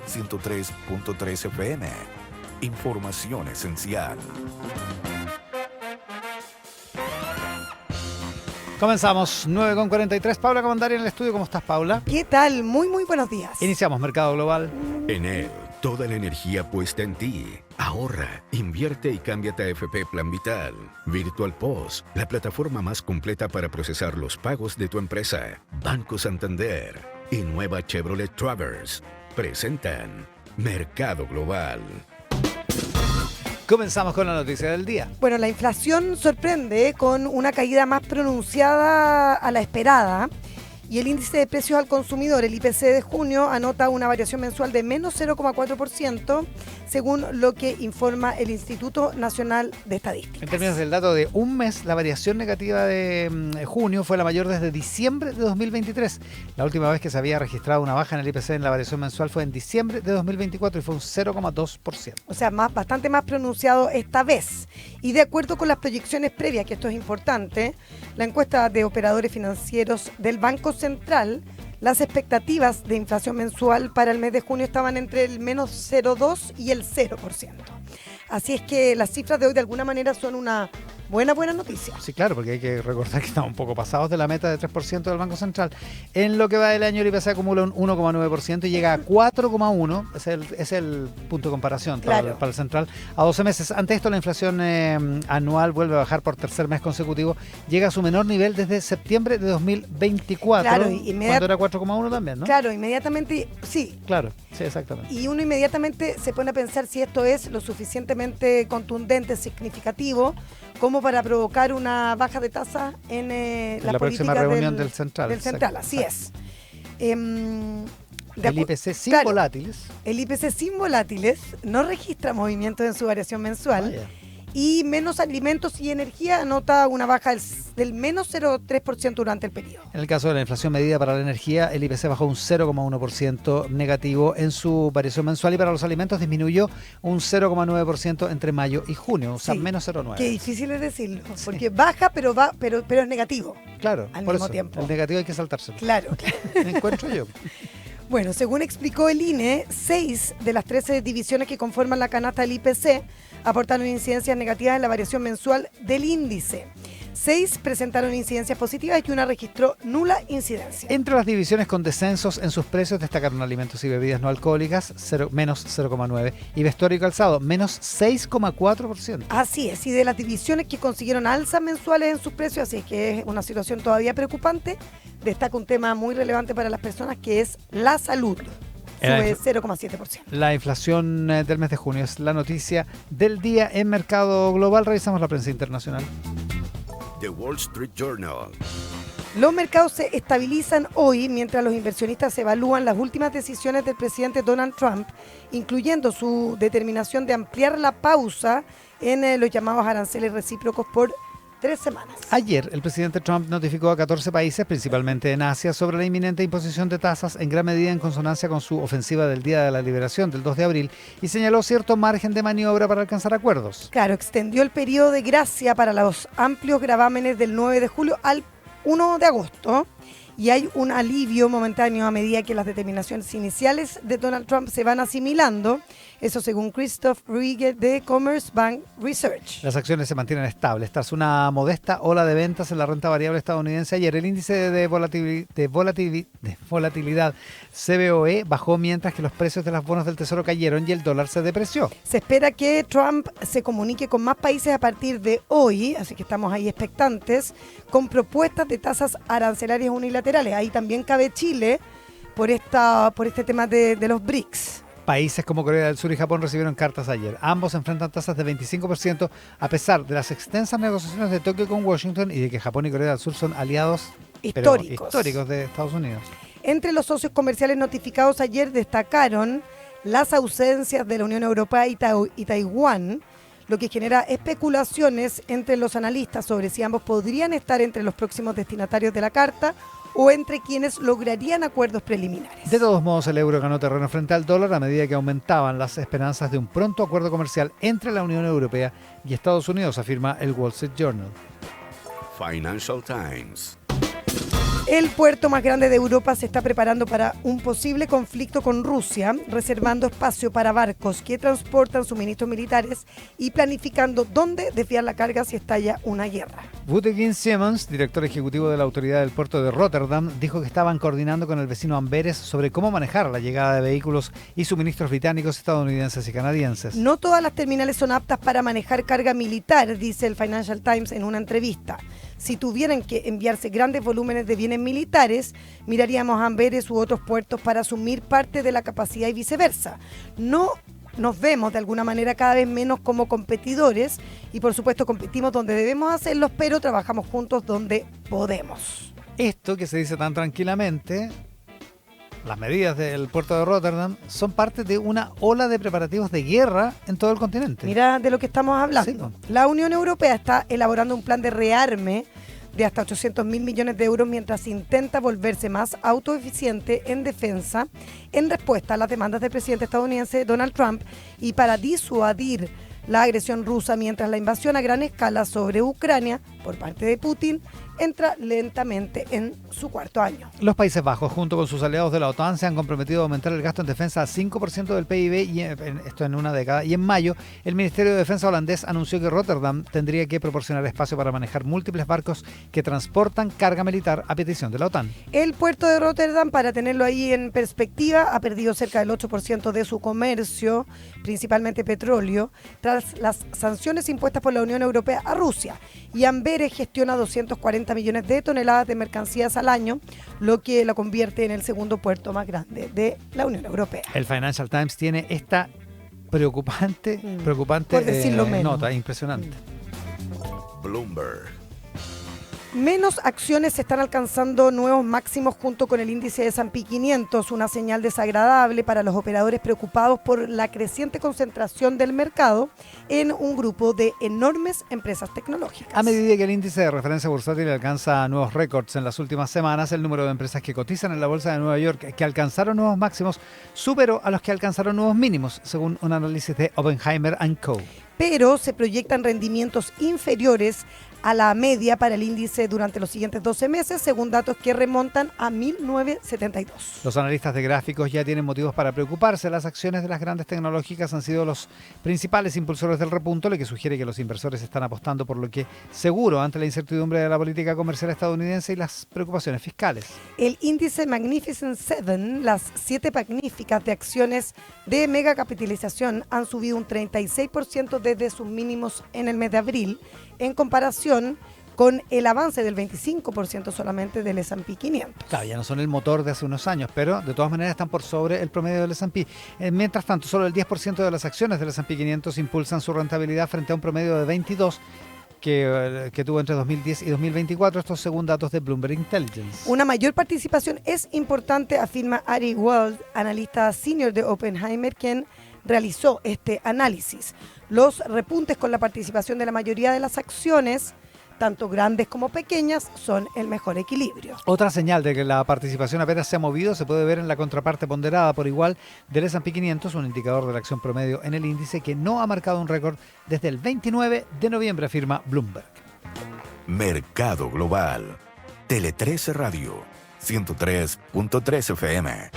103.3 FM. Información esencial. Comenzamos 9:43. Paula Comandari en el estudio. ¿Cómo estás, Paula? ¿Qué tal? Muy buenos días. Iniciamos Mercado Global. Enel, toda la energía puesta en ti. Ahorra, invierte y cámbiate a AFP Plan Vital. Virtual POS, la plataforma más completa para procesar los pagos de tu empresa. Banco Santander y nueva Chevrolet Traverse presentan Mercado Global. Comenzamos con la noticia del día. Bueno, la inflación sorprende con una caída más pronunciada a la esperada y el índice de precios al consumidor, el IPC de junio, anota una variación mensual de menos 0,4%, según lo que informa el Instituto Nacional de Estadística. En términos del dato de un mes, la variación negativa de junio fue la mayor desde diciembre de 2023. La última vez que se había registrado una baja en el IPC en la variación mensual fue en diciembre de 2024 y fue un 0,2%. O sea, bastante más pronunciado esta vez. Y de acuerdo con las proyecciones previas, que esto es importante, la encuesta de operadores financieros del Banco Central, las expectativas de inflación mensual para el mes de junio estaban entre el menos 0,2 y el 0%. Así es que las cifras de hoy de alguna manera son una buena noticia. Sí, claro, porque hay que recordar que estamos un poco pasados de la meta de 3% del Banco Central. En lo que va del año, el IPC acumula un 1,9% y llega a 4,1%. Es el punto de comparación para el Central a 12 meses. Ante esto, la inflación anual vuelve a bajar por tercer mes consecutivo. Llega a su menor nivel desde septiembre de 2024, claro, cuando era 4,1 también, ¿no? Claro, inmediatamente, sí. Claro, sí, exactamente. Y uno inmediatamente se pone a pensar si esto es lo suficientemente contundente, significativo, como para provocar una baja de tasa en la próxima reunión del Central. Del Central, así es. El IPC sin volátiles. El IPC sin volátiles no registra movimientos en su variación mensual. Vaya. Y menos alimentos y energía anota una baja del menos 0,3% durante el periodo. En el caso de la inflación medida para la energía, el IPC bajó un 0,1% negativo en su variación mensual y para los alimentos disminuyó un 0,9% entre mayo y junio, o sea, menos 0,9%. Qué difícil es decirlo, porque baja, pero es negativo. Claro, al por mismo eso, tiempo. El negativo hay que saltárselo. Claro. Me encuentro yo. Bueno, según explicó el INE, 6 de las 13 divisiones que conforman la canasta del IPC aportaron incidencias negativas en la variación mensual del índice. 6 presentaron incidencias positivas y una registró nula incidencia. Entre las divisiones con descensos en sus precios destacaron alimentos y bebidas no alcohólicas, menos 0,9%, y vestuario y calzado, menos 6,4%. Así es, y de las divisiones que consiguieron alzas mensuales en sus precios, así es que es una situación todavía preocupante, destaca un tema muy relevante para las personas que es la salud. Sube 0,7%. La inflación del mes de junio es la noticia del día en Mercado Global. Revisamos la prensa internacional. The Wall Street Journal. Los mercados se estabilizan hoy mientras los inversionistas evalúan las últimas decisiones del presidente Donald Trump, incluyendo su determinación de ampliar la pausa en los llamados aranceles recíprocos por 3 semanas. Ayer, el presidente Trump notificó a 14 países, principalmente en Asia, sobre la inminente imposición de tasas, en gran medida en consonancia con su ofensiva del Día de la Liberación del 2 de abril, y señaló cierto margen de maniobra para alcanzar acuerdos. Claro, extendió el periodo de gracia para los amplios gravámenes del 9 de julio al 1 de agosto, y hay un alivio momentáneo a medida que las determinaciones iniciales de Donald Trump se van asimilando, eso según Christoph Ruege de Commerce Bank Research. Las acciones se mantienen estables tras una modesta ola de ventas en la renta variable estadounidense ayer. El índice de volatilidad CBOE bajó mientras que los precios de los bonos del Tesoro cayeron y el dólar se depreció. Se espera que Trump se comunique con más países a partir de hoy, así que estamos ahí expectantes, con propuestas de tasas arancelarias unilaterales. Ahí también cabe Chile por este tema de los BRICS. Países como Corea del Sur y Japón recibieron cartas ayer. Ambos enfrentan tasas de 25% a pesar de las extensas negociaciones de Tokio con Washington y de que Japón y Corea del Sur son aliados históricos de Estados Unidos. Entre los socios comerciales notificados ayer destacaron las ausencias de la Unión Europea y Taiwán, lo que genera especulaciones entre los analistas sobre si ambos podrían estar entre los próximos destinatarios de la carta o entre quienes lograrían acuerdos preliminares. De todos modos, el euro ganó terreno frente al dólar a medida que aumentaban las esperanzas de un pronto acuerdo comercial entre la Unión Europea y Estados Unidos, afirma el Wall Street Journal. Financial Times. El puerto más grande de Europa se está preparando para un posible conflicto con Rusia, reservando espacio para barcos que transportan suministros militares y planificando dónde desviar la carga si estalla una guerra. Wouter Simmons, director ejecutivo de la autoridad del puerto de Rotterdam, dijo que estaban coordinando con el vecino Amberes sobre cómo manejar la llegada de vehículos y suministros británicos, estadounidenses y canadienses. No todas las terminales son aptas para manejar carga militar, dice el Financial Times en una entrevista. Si tuvieran que enviarse grandes volúmenes de bienes militares, miraríamos a Amberes u otros puertos para asumir parte de la capacidad y viceversa. No nos vemos de alguna manera cada vez menos como competidores y por supuesto competimos donde debemos hacerlos, pero trabajamos juntos donde podemos. Esto que se dice tan tranquilamente, las medidas del puerto de Rotterdam, son parte de una ola de preparativos de guerra en todo el continente. Mira de lo que estamos hablando. Sí. La Unión Europea está elaborando un plan de rearme de hasta 800.000 millones de euros mientras intenta volverse más autoeficiente en defensa en respuesta a las demandas del presidente estadounidense Donald Trump y para disuadir la agresión rusa mientras la invasión a gran escala sobre Ucrania por parte de Putin entra lentamente en su cuarto año. Los Países Bajos, junto con sus aliados de la OTAN, se han comprometido a aumentar el gasto en defensa a 5% del PIB, y esto en una década. Y en mayo, el Ministerio de Defensa holandés anunció que Rotterdam tendría que proporcionar espacio para manejar múltiples barcos que transportan carga militar a petición de la OTAN. El puerto de Rotterdam, para tenerlo ahí en perspectiva, ha perdido cerca del 8% de su comercio, principalmente petróleo, tras las sanciones impuestas por la Unión Europea a Rusia. Y Amberes gestiona 240 millones de toneladas de mercancías al año, lo que la convierte en el segundo puerto más grande de la Unión Europea. El Financial Times tiene esta preocupante por decirlo menos nota, impresionante. Bloomberg. Menos acciones están alcanzando nuevos máximos junto con el índice de S&P 500, una señal desagradable para los operadores preocupados por la creciente concentración del mercado en un grupo de enormes empresas tecnológicas. A medida que el índice de referencia bursátil alcanza nuevos récords en las últimas semanas, el número de empresas que cotizan en la bolsa de Nueva York que alcanzaron nuevos máximos superó a los que alcanzaron nuevos mínimos, según un análisis de Oppenheimer & Co. Pero se proyectan rendimientos inferiores a la media para el índice durante los siguientes 12 meses, según datos que remontan a 1972. Los analistas de gráficos ya tienen motivos para preocuparse. Las acciones de las grandes tecnológicas han sido los principales impulsores del repunto, lo que sugiere que los inversores están apostando por lo que seguro ante la incertidumbre de la política comercial estadounidense y las preocupaciones fiscales. El índice Magnificent Seven, las 7 magníficas de acciones de megacapitalización, han subido un 36% desde sus mínimos en el mes de abril, en comparación con el avance del 25% solamente del S&P 500. Claro, ya no son el motor de hace unos años, pero de todas maneras están por sobre el promedio del S&P. Mientras tanto, solo el 10% de las acciones del S&P 500 impulsan su rentabilidad frente a un promedio de 22% que tuvo entre 2010 y 2024, estos según datos de Bloomberg Intelligence. Una mayor participación es importante, afirma Ari Wald, analista senior de Oppenheimer, quien realizó este análisis. Los repuntes con la participación de la mayoría de las acciones, tanto grandes como pequeñas, son el mejor equilibrio. Otra señal de que la participación apenas se ha movido se puede ver en la contraparte ponderada por igual del S&P 500, un indicador de la acción promedio en el índice que no ha marcado un récord desde el 29 de noviembre, afirma Bloomberg. Mercado Global. Tele 13 Radio. 103.3 FM.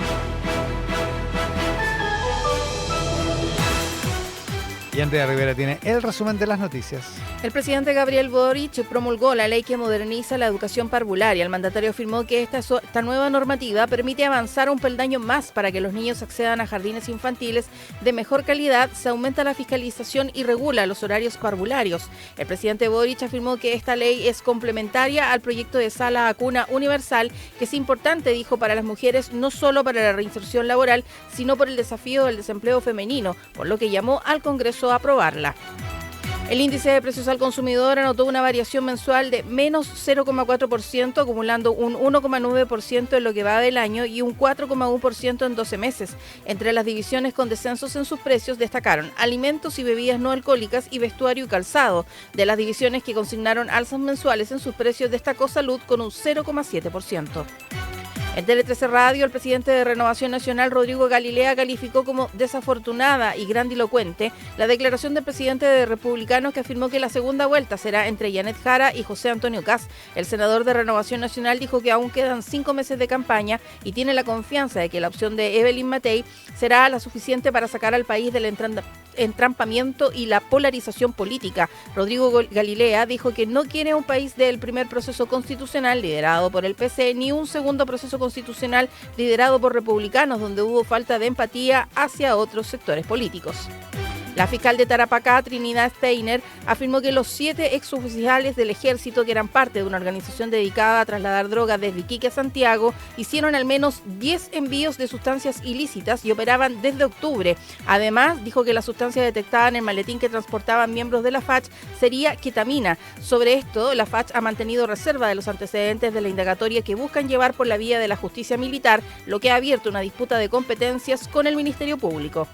Y Andrea Rivera tiene el resumen de las noticias. El presidente Gabriel Boric promulgó la ley que moderniza la educación parvularia. El mandatario afirmó que esta nueva normativa permite avanzar un peldaño más para que los niños accedan a jardines infantiles de mejor calidad, se aumenta la fiscalización y regula los horarios parvularios. El presidente Boric afirmó que esta ley es complementaria al proyecto de sala a cuna universal, que es importante, dijo, para las mujeres, no solo para la reinserción laboral, sino por el desafío del desempleo femenino, por lo que llamó al Congreso a aprobarla. El índice de precios al consumidor anotó una variación mensual de menos 0,4%, acumulando un 1,9% en lo que va del año y un 4,1% en 12 meses. Entre las divisiones con descensos en sus precios destacaron alimentos y bebidas no alcohólicas y vestuario y calzado. De las divisiones que consignaron alzas mensuales en sus precios destacó salud con un 0,7%. En Tele 13 Radio, el presidente de Renovación Nacional, Rodrigo Galilea, calificó como desafortunada y grandilocuente la declaración del presidente de Republicanos, que afirmó que la segunda vuelta será entre Janet Jara y José Antonio Kast. El senador de Renovación Nacional dijo que aún quedan 5 meses de campaña y tiene la confianza de que la opción de Evelyn Matei será la suficiente para sacar al país del entrampamiento y la polarización política. Rodrigo Galilea dijo que no quiere un país del primer proceso constitucional liderado por el PC, ni un segundo proceso constitucional liderado por republicanos, donde hubo falta de empatía hacia otros sectores políticos. La fiscal de Tarapacá, Trinidad Steiner, afirmó que los 7 exoficiales del ejército, que eran parte de una organización dedicada a trasladar drogas desde Iquique a Santiago, hicieron al menos 10 envíos de sustancias ilícitas y operaban desde octubre. Además, dijo que la sustancia detectada en el maletín que transportaban miembros de la FACH sería ketamina. Sobre esto, la FACH ha mantenido reserva de los antecedentes de la indagatoria que buscan llevar por la vía de la justicia militar, lo que ha abierto una disputa de competencias con el Ministerio Público.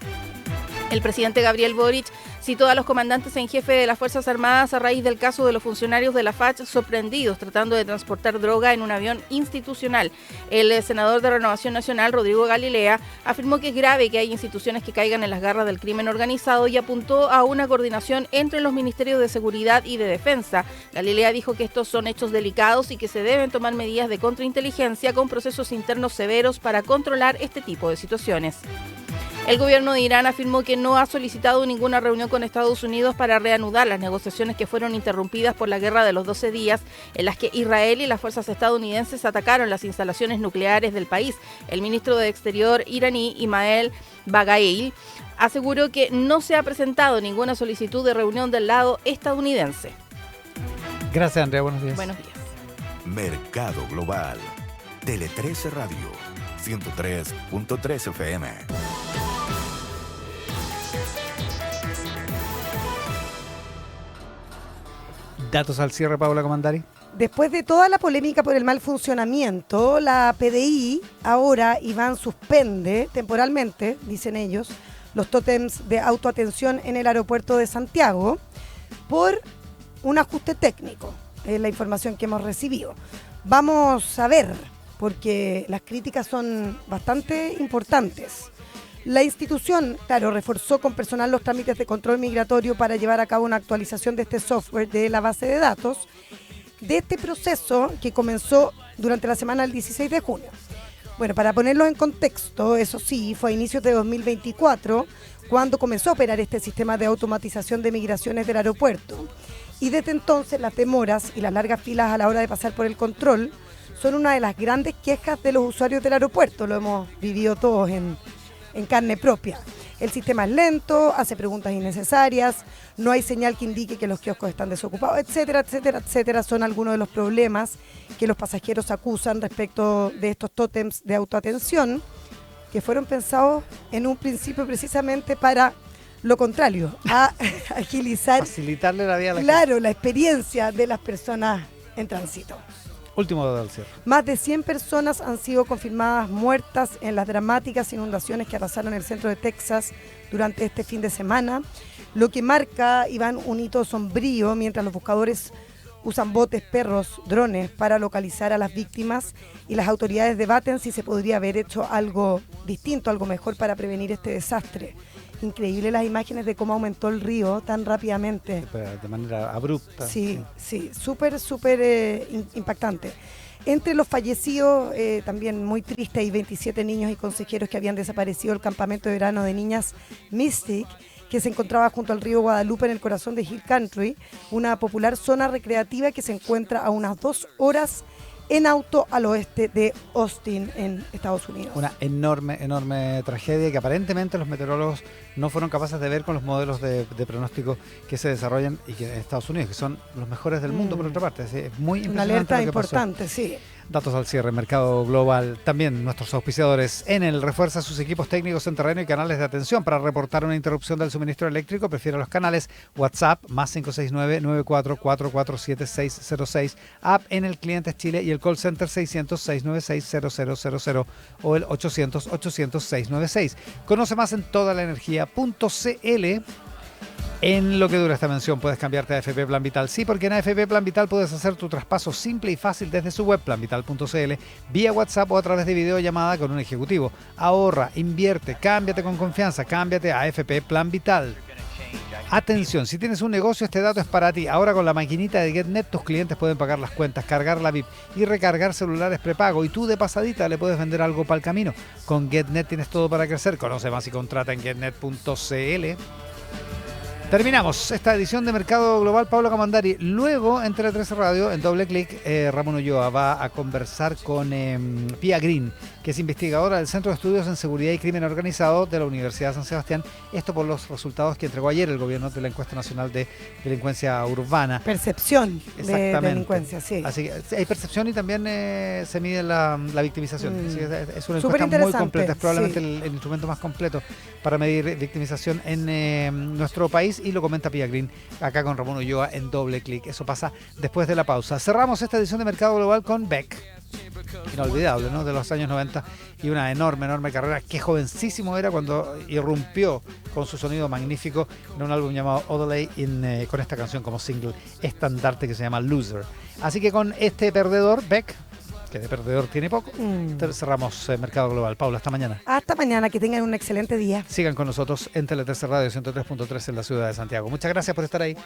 El presidente Gabriel Boric citó a los comandantes en jefe de las Fuerzas Armadas a raíz del caso de los funcionarios de la FACH sorprendidos tratando de transportar droga en un avión institucional. El senador de Renovación Nacional, Rodrigo Galilea, afirmó que es grave que haya instituciones que caigan en las garras del crimen organizado y apuntó a una coordinación entre los ministerios de Seguridad y de Defensa. Galilea dijo que estos son hechos delicados y que se deben tomar medidas de contrainteligencia con procesos internos severos para controlar este tipo de situaciones. El gobierno de Irán afirmó que no ha solicitado ninguna reunión con Estados Unidos para reanudar las negociaciones que fueron interrumpidas por la guerra de los 12 días, en las que Israel y las fuerzas estadounidenses atacaron las instalaciones nucleares del país. El ministro de Exterior iraní, Ismael Baghaei, aseguró que no se ha presentado ninguna solicitud de reunión del lado estadounidense. Gracias, Andrea. Buenos días. Buenos días. Mercado Global. Tele 13 Radio. 103.3 FM. Datos al cierre, Paula Comandari. Después de toda la polémica por el mal funcionamiento, la PDI ahora, Iván, suspende temporalmente, dicen ellos, los tótems de autoatención en el aeropuerto de Santiago por un ajuste técnico. Es la información que hemos recibido. Vamos a ver, porque las críticas son bastante importantes. La institución, claro, reforzó con personal los trámites de control migratorio para llevar a cabo una actualización de este software de la base de datos, de este proceso que comenzó durante la semana del 16 de junio. Bueno, para ponerlo en contexto, eso sí, fue a inicios de 2024 cuando comenzó a operar este sistema de automatización de migraciones del aeropuerto. Y desde entonces las demoras y las largas filas a la hora de pasar por el control son una de las grandes quejas de los usuarios del aeropuerto. Lo hemos vivido todos en carne propia. El sistema es lento, hace preguntas innecesarias, no hay señal que indique que los kioscos están desocupados, etcétera, etcétera, etcétera. Son algunos de los problemas que los pasajeros acusan respecto de estos tótems de autoatención, que fueron pensados en un principio precisamente para lo contrario, a agilizar, facilitarle la vida a la gente. La experiencia de las personas en tránsito. Último dato al cierre. Más de 100 personas han sido confirmadas muertas en las dramáticas inundaciones que arrasaron el centro de Texas durante este fin de semana, lo que marca, Iván, un hito sombrío mientras los buscadores usan botes, perros, drones para localizar a las víctimas y las autoridades debaten si se podría haber hecho algo distinto, algo mejor para prevenir este desastre. Increíble las imágenes de cómo aumentó el río tan rápidamente. De manera abrupta. Sí, súper impactante. Entre los fallecidos, también muy triste, hay 27 niños y consejeros que habían desaparecido del campamento de verano de niñas Mystic, que se encontraba junto al río Guadalupe en el corazón de Hill Country, una popular zona recreativa que se encuentra a unas 2 horas en auto al oeste de Austin, en Estados Unidos. Una enorme tragedia que aparentemente los meteorólogos no fueron capaces de ver con los modelos de pronóstico que se desarrollan y que en Estados Unidos, que son los mejores del mundo, por otra parte. Es muy impresionante. Una alerta importante, sí. Datos al cierre, Mercado Global. También nuestros auspiciadores. Enel refuerza sus equipos técnicos en terreno y canales de atención. Para reportar una interrupción del suministro eléctrico, prefiere los canales WhatsApp más 569-94447606, app Enel Clientes Chile y el call center 600-696-0000 o el 800-800-696. Conoce más en todalaenergia.cl. En lo que dura esta mención, puedes cambiarte a AFP Plan Vital. Sí, porque en AFP Plan Vital puedes hacer tu traspaso simple y fácil desde su web, planvital.cl, vía WhatsApp o a través de videollamada con un ejecutivo. Ahorra, invierte, cámbiate con confianza, cámbiate a AFP Plan Vital. Atención, si tienes un negocio, este dato es para ti. Ahora con la maquinita de GetNet, tus clientes pueden pagar las cuentas, cargar la VIP y recargar celulares prepago. Y tú de pasadita le puedes vender algo para el camino. Con GetNet tienes todo para crecer. Conoce más y contrata en getnet.cl. Terminamos esta edición de Mercado Global. Pablo Camandari. Luego, en Tele 13 Radio, en doble clic, Ramón Ulloa va a conversar con Pia Green, que es investigadora del Centro de Estudios en Seguridad y Crimen Organizado de la Universidad de San Sebastián. Esto por los resultados que entregó ayer el gobierno de la encuesta nacional de delincuencia urbana. Percepción de delincuencia, sí. Así que hay percepción y también se mide la victimización. Así que es una Súper encuesta muy completa. Es probablemente sí. el instrumento más completo para medir victimización en nuestro país. Y lo comenta Pia Green acá con Ramón Ulloa en doble clic. Eso pasa después de la pausa. Cerramos esta edición de Mercado Global con Beck. Inolvidable, ¿no? De los años 90 y una enorme carrera. Qué jovencísimo era cuando irrumpió con su sonido magnífico en un álbum llamado Odelay con esta canción como single estandarte que se llama Loser. Así que con este perdedor, Beck, que de perdedor tiene poco, cerramos Mercado Global. Paula, hasta mañana. Hasta mañana, que tengan un excelente día. Sigan con nosotros en Tele 13 Radio 103.3 en la ciudad de Santiago. Muchas gracias por estar ahí.